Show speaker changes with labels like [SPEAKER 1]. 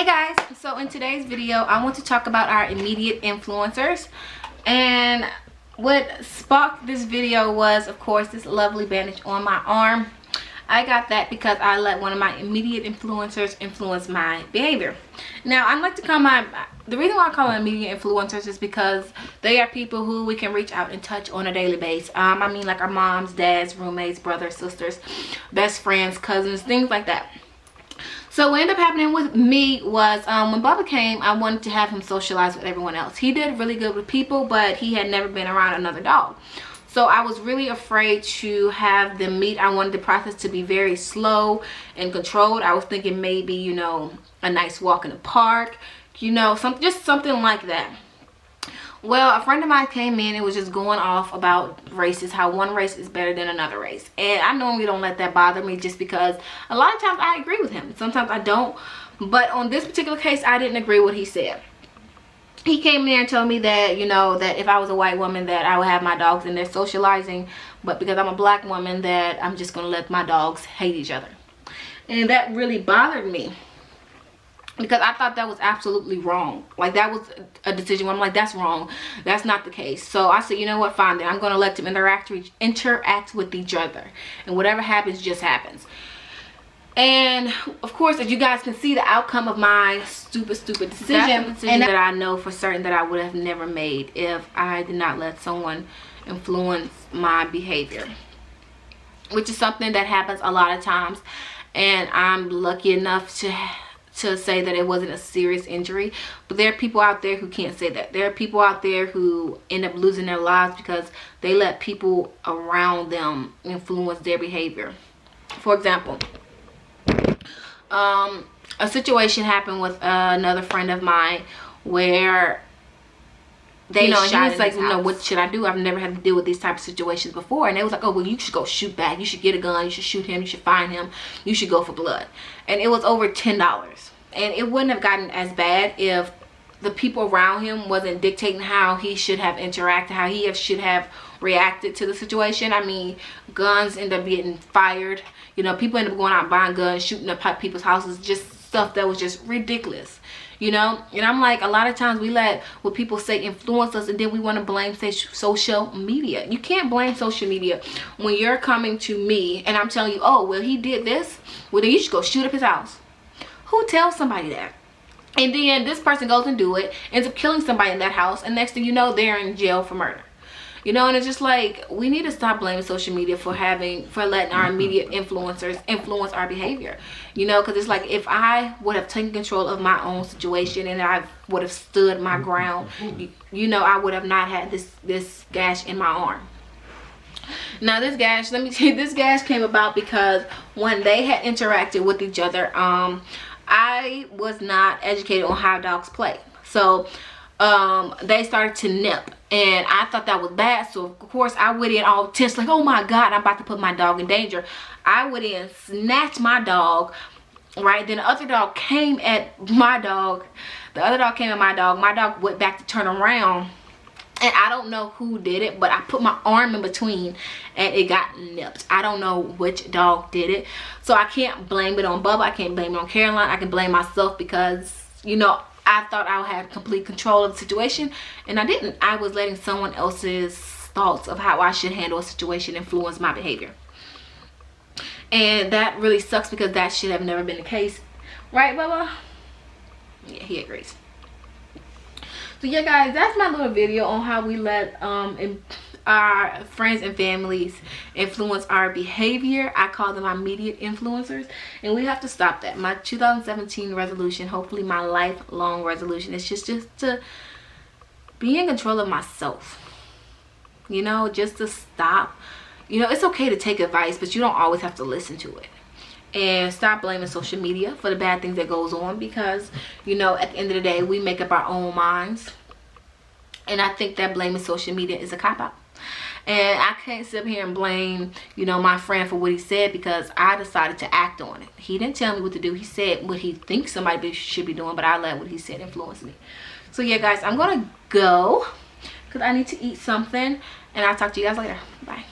[SPEAKER 1] Hey guys, so in today's video I want to talk about our immediate influencers, and what sparked this video was of course this lovely bandage on my arm. I got that because I let one of my immediate influencers influence my behavior. Now I like to call the reason why I call them immediate influencers is because they are people who we can reach out and touch on a daily basis. I mean, like our moms, dads, roommates, brothers, sisters, best friends, cousins, things like that. So what ended up happening with me was when Bubba came, I wanted to have him socialize with everyone else. He did really good with people, but he had never been around another dog. So I was really afraid to have them meet. I wanted the process to be very slow and controlled. I was thinking maybe, you know, a nice walk in the park, you know, just something like that. Well, a friend of mine came in and was just going off about races, how one race is better than another race. And I normally don't let that bother me just because a lot of times I agree with him. Sometimes I don't. But on this particular case, I didn't agree with what he said. He came in there and told me that, you know, that if I was a white woman that I would have my dogs in there socializing. But because I'm a black woman that I'm just going to let my dogs hate each other. And that really bothered me. Because I thought that was absolutely wrong. Like, that was a decision where I'm like, that's wrong. That's not the case. So I said, you know what, fine then. I'm going to let them interact with each other. And whatever happens, just happens. And, of course, as you guys can see, the outcome of my stupid decision. And that I know for certain that I would have never made if I did not let someone influence my behavior. Which is something that happens a lot of times. And I'm lucky enough to say that it wasn't a serious injury, but there are people out there who can't say that. There are people out there who end up losing their lives because they let people around them influence their behavior. For example, a situation happened with another friend of mine where they shot. He was like, you know, what should I do? I've never had to deal with these type of situations before. And they was like, oh, well, you should go shoot back. You should get a gun. You should shoot him. You should find him. You should go for blood. And it was over $10. And it wouldn't have gotten as bad if the people around him wasn't dictating how he should have interacted, how he should have reacted to the situation. I mean, guns end up getting fired. You know, people end up going out buying guns, shooting up people's houses, just stuff that was just ridiculous. You know, and I'm like, a lot of times we let what people say influence us, and then we want to blame, say, social media. You can't blame social media when you're coming to me and I'm telling you, oh, well, he did this. Well, then you should go shoot up his house. Who tells somebody that? And then this person goes and do it, ends up killing somebody in that house, and next thing you know, they're in jail for murder. You know, and it's just like, we need to stop blaming social media for letting our immediate influencers influence our behavior. You know, because it's like, if I would have taken control of my own situation and I would have stood my ground, you know, I would have not had this gash in my arm. Now this gash, let me tell you, this gash came about because when they had interacted with each other, I was not educated on how dogs play. So they started to nip, and I thought that was bad. So of course I went in all tense, like, oh my God, I'm about to put my dog in danger. I went in, snatched my dog, right? Then the other dog came at my dog. The other dog came at my dog. My dog went back to turn around, and I don't know who did it, but I put my arm in between and it got nipped. I don't know which dog did it. So I can't blame it on Bubba. I can't blame it on Caroline. I can blame myself because, you know, I thought I had complete control of the situation, and I didn't. I was letting someone else's thoughts of how I should handle a situation influence my behavior. And that really sucks because that should have never been the case. Right, Bubba? Yeah, he agrees. So yeah, guys, that's my little video on how we let our friends and families influence our behavior. I call them our immediate influencers, and we have to stop that. My 2017 resolution, hopefully my lifelong resolution, is just to be in control of myself. You know, just to stop. You know, it's okay to take advice, but you don't always have to listen to it. And stop blaming social media for the bad things that goes on, because, you know, at the end of the day, we make up our own minds. And I think that blaming social media is a cop-out. And I can't sit up here and blame, you know, my friend for what he said, because I decided to act on it. He didn't tell me what to do. He said what he thinks somebody should be doing, but I let what he said influence me. So yeah, guys, I'm going to go because I need to eat something. And I'll talk to you guys later. Bye.